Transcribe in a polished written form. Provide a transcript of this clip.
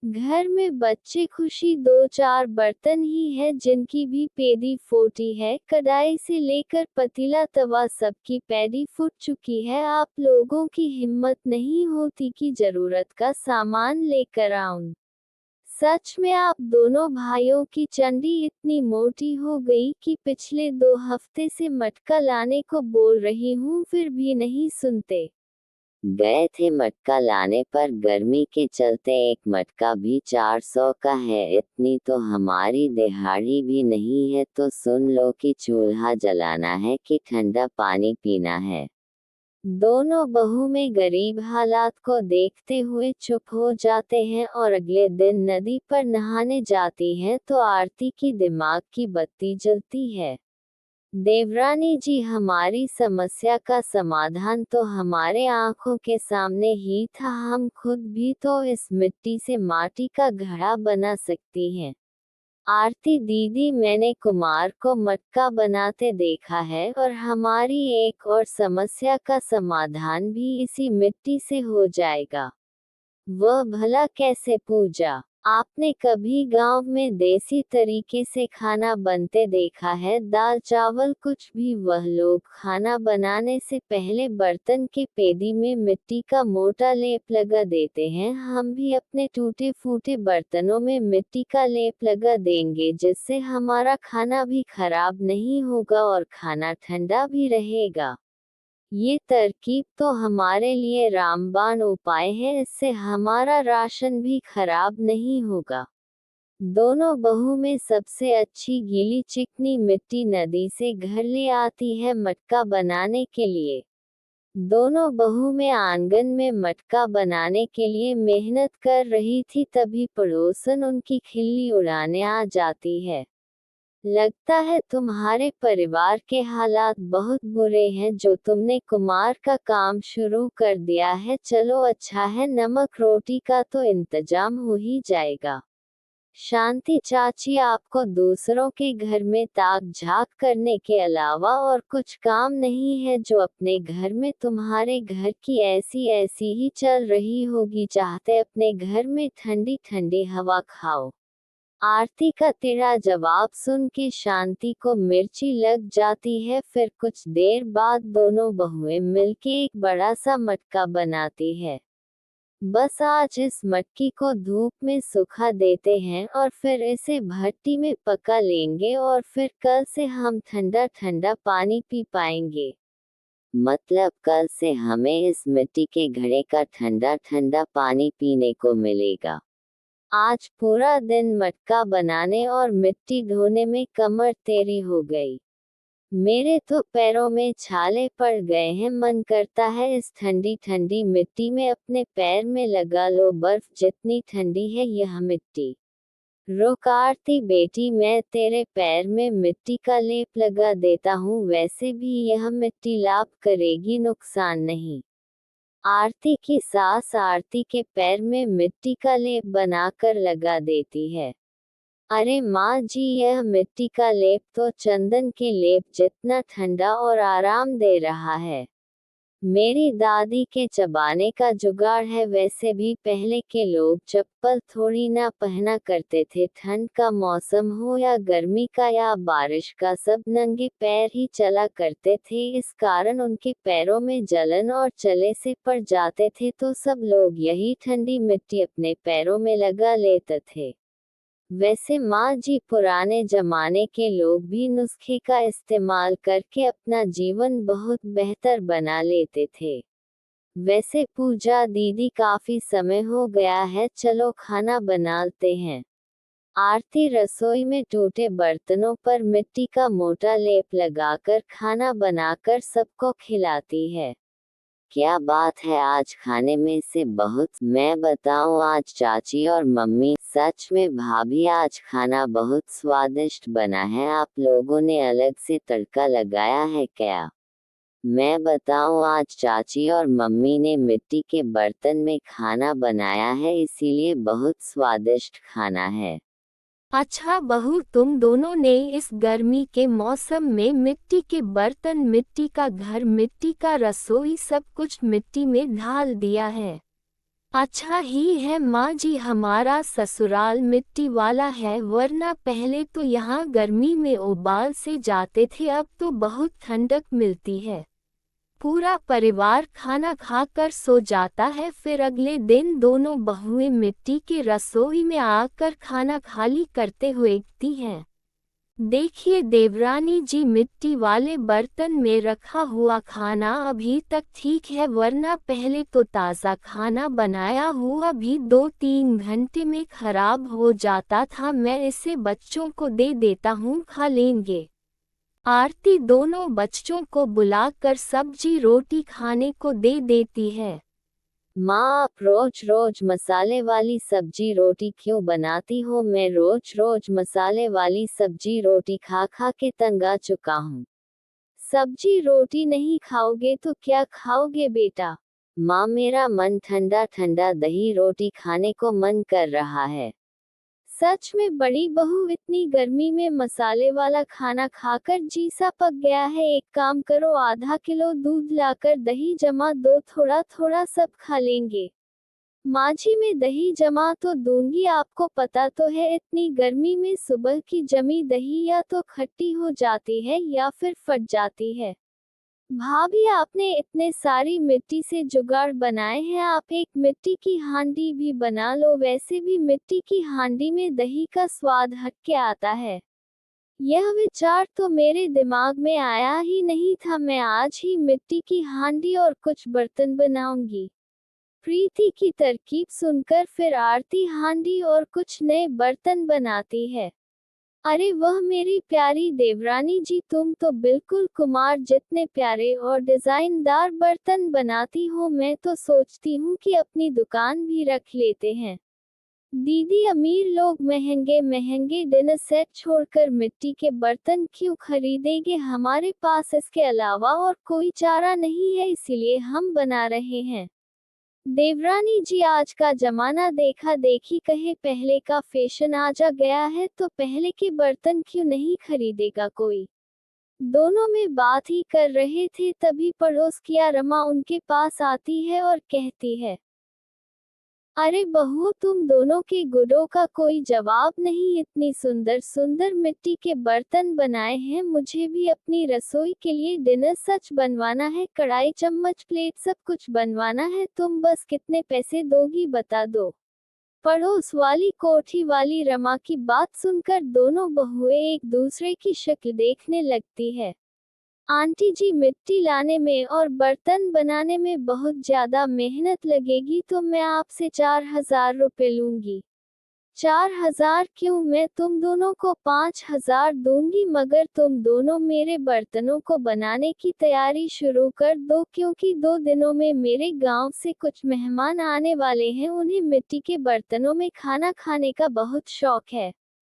घर में बच्चे खुशी, दो चार बर्तन ही है जिनकी भी पेदी फोटी है। कढ़ाई से लेकर पतीला तवा सबकी पैडी फूट चुकी है। आप लोगों की हिम्मत नहीं होती कि जरूरत का सामान लेकर आऊं। सच में आप दोनों भाइयों की चंडी इतनी मोटी हो गई कि पिछले 2 हफ्ते से मटका लाने को बोल रही हूँ फिर भी नहीं सुनते। गए थे मटका लाने पर गर्मी के चलते एक मटका भी 400 का है। इतनी तो हमारी दिहाड़ी भी नहीं है। तो सुन लो कि चूल्हा जलाना है कि ठंडा पानी पीना है। दोनों बहू में गरीब हालात को देखते हुए चुप हो जाते हैं और अगले दिन नदी पर नहाने जाती हैं तो आरती की दिमाग की बत्ती जलती है। देवरानी जी, हमारी समस्या का समाधान तो हमारे आंखों के सामने ही था। हम खुद भी तो इस मिट्टी से माटी का घड़ा बना सकती हैं। आरती दीदी, मैंने कुमार को मटका बनाते देखा है और हमारी एक और समस्या का समाधान भी इसी मिट्टी से हो जाएगा। वह भला कैसे? पूजा, आपने कभी गांव में देसी तरीके से खाना बनते देखा है? दाल चावल कुछ भी। वह लोग खाना बनाने से पहले बर्तन के पेदी में मिट्टी का मोटा लेप लगा देते हैं। हम भी अपने टूटे फूटे बर्तनों में मिट्टी का लेप लगा देंगे जिससे हमारा खाना भी खराब नहीं होगा और खाना ठंडा भी रहेगा। ये तरकीब तो हमारे लिए रामबाण उपाय है। इससे हमारा राशन भी खराब नहीं होगा। दोनों बहू में सबसे अच्छी गीली चिकनी मिट्टी नदी से घर ले आती है मटका बनाने के लिए। दोनों बहू में आंगन में मटका बनाने के लिए मेहनत कर रही थी तभी पड़ोसन उनकी खिल्ली उड़ाने आ जाती है। लगता है तुम्हारे परिवार के हालात बहुत बुरे हैं जो तुमने कुमार का काम शुरू कर दिया है। चलो अच्छा है, नमक रोटी का तो इंतजाम हो ही जाएगा। शांति चाची, आपको दूसरों के घर में ताक झाक करने के अलावा और कुछ काम नहीं है जो अपने घर में? तुम्हारे घर की ऐसी ऐसी ही चल रही होगी। चाहते अपने घर में ठंडी ठंडी हवा खाओ। आरती का तेरा जवाब सुन के शांति को मिर्ची लग जाती है। फिर कुछ देर बाद दोनों बहुएं मिलके एक बड़ा सा मटका बनाती है। बस आज इस मटकी को धूप में सुखा देते हैं और फिर इसे भट्टी में पका लेंगे और फिर कल से हम ठंडा ठंडा पानी पी पाएंगे। मतलब कल से हमें इस मिट्टी के घड़े का ठंडा ठंडा पानी पीने को मिलेगा। आज पूरा दिन मटका बनाने और मिट्टी धोने में कमर तेरी हो गई। मेरे तो पैरों में छाले पड़ गए हैं। मन करता है इस ठंडी ठंडी मिट्टी में अपने पैर में लगा लो बर्फ जितनी ठंडी है यह मिट्टी। रुक आरती बेटी, मैं तेरे पैर में मिट्टी का लेप लगा देता हूँ। वैसे भी यह मिट्टी लाभ करेगी, नुकसान नहीं। आरती की सास आरती के पैर में मिट्टी का लेप बनाकर लगा देती है। अरे माँ जी, यह मिट्टी का लेप तो चंदन के लेप जितना ठंडा और आराम दे रहा है। मेरी दादी के चबाने का जुगाड़ है। वैसे भी पहले के लोग चप्पल थोड़ी ना पहना करते थे। ठंड का मौसम हो या गर्मी का या बारिश का, सब नंगे पैर ही चला करते थे। इस कारण उनके पैरों में जलन और चले से पड़ जाते थे तो सब लोग यही ठंडी मिट्टी अपने पैरों में लगा लेते थे। वैसे माँ जी, पुराने जमाने के लोग भी नुस्खे का इस्तेमाल करके अपना जीवन बहुत बेहतर बना लेते थे। वैसे पूजा दीदी, काफी समय हो गया है, चलो खाना बनाते हैं। आरती रसोई में टूटे बर्तनों पर मिट्टी का मोटा लेप लगाकर खाना बनाकर सबको खिलाती है। क्या बात है, आज खाने में से बहुत। मैं बताऊं, आज चाची और मम्मी, सच में भाभी, आज खाना बहुत स्वादिष्ट बना है। आप लोगों ने अलग से तड़का लगाया है क्या? मैं बताऊं, आज चाची और मम्मी ने मिट्टी के बर्तन में खाना बनाया है इसीलिए बहुत स्वादिष्ट खाना है। अच्छा बहू, तुम दोनों ने इस गर्मी के मौसम में मिट्टी के बर्तन, मिट्टी का घर, मिट्टी का रसोई, सब कुछ मिट्टी में ढाल दिया है। अच्छा ही है माँ जी, हमारा ससुराल मिट्टी वाला है, वरना पहले तो यहाँ गर्मी में उबाल से जाते थे, अब तो बहुत ठंडक मिलती है। पूरा परिवार खाना खाकर सो जाता है, फिर अगले दिन दोनों बहुएं मिट्टी की रसोई में आकर खाना खाली करते हुए दिखती हैं। देखिए देवरानी जी, मिट्टी वाले बर्तन में रखा हुआ खाना अभी तक ठीक है, वरना पहले तो ताज़ा खाना बनाया हुआ भी 2-3 घंटे में खराब हो जाता था। मैं इसे बच्चों को दे देता हूँ, खा लेंगे। आरती दोनों बच्चों को बुलाकर सब्जी रोटी खाने को दे देती है। माँ, आप रोज रोज मसाले वाली सब्जी रोटी क्यों बनाती हो? मैं रोज रोज मसाले वाली सब्जी रोटी खा खा के तंग आ चुका हूँ। सब्जी रोटी नहीं खाओगे तो क्या खाओगे बेटा? माँ, मेरा मन ठंडा ठंडा दही रोटी खाने को मन कर रहा है। सच में बड़ी बहू, इतनी गर्मी में मसाले वाला खाना खाकर जी सा पक गया है। एक काम करो, आधा किलो दूध लाकर दही जमा दो, थोड़ा थोड़ा सब खा लेंगे। माँ जी, मैं दही जमा तो दूंगी, आपको पता तो है इतनी गर्मी में सुबह की जमी दही या तो खट्टी हो जाती है या फिर फट जाती है। भाभी, आपने इतने सारी मिट्टी से जुगाड़ बनाए हैं, आप एक मिट्टी की हांडी भी बना लो। वैसे भी मिट्टी की हांडी में दही का स्वाद हटके आता है। यह विचार तो मेरे दिमाग में आया ही नहीं था। मैं आज ही मिट्टी की हांडी और कुछ बर्तन बनाऊंगी। प्रीति की तरकीब सुनकर फिर आरती हांडी और कुछ नए बर्तन बनाती है। अरे वह मेरी प्यारी देवरानी जी, तुम तो बिल्कुल कुमार जितने प्यारे और डिजाइनदार बर्तन बनाती हो। मैं तो सोचती हूँ कि अपनी दुकान भी रख लेते हैं। दीदी, अमीर लोग महंगे महंगे डिनर सेट छोड़कर मिट्टी के बर्तन क्यों खरीदेंगे? हमारे पास इसके अलावा और कोई चारा नहीं है, इसीलिए हम बना रहे हैं। देवरानी जी, आज का जमाना देखा देखी कहे पहले का फैशन आ जा गया है, तो पहले के बर्तन क्यों नहीं खरीदेगा कोई? दोनों में बात ही कर रहे थे, तभी पड़ोस की रमा उनके पास आती है और कहती है, अरे बहू, तुम दोनों के गुडों का कोई जवाब नहीं। इतनी सुंदर सुंदर मिट्टी के बर्तन बनाए हैं। मुझे भी अपनी रसोई के लिए डिनर सच बनवाना है, कढ़ाई चम्मच प्लेट सब कुछ बनवाना है। तुम बस कितने पैसे दोगी बता दो। पड़ोस वाली कोठी वाली रमा की बात सुनकर दोनों बहुएं एक दूसरे की शक्ल देखने लगती है। आंटी जी, मिट्टी लाने में और बर्तन बनाने में बहुत ज्यादा मेहनत लगेगी, तो मैं आपसे 4,000 रुपए लूंगी। 4,000 क्यों? मैं तुम दोनों को 5,000 दूंगी, मगर तुम दोनों मेरे बर्तनों को बनाने की तैयारी शुरू कर दो, क्योंकि 2 दिनों में मेरे गांव से कुछ मेहमान आने वाले हैं। उन्हें मिट्टी के बर्तनों में खाना खाने का बहुत शौक है।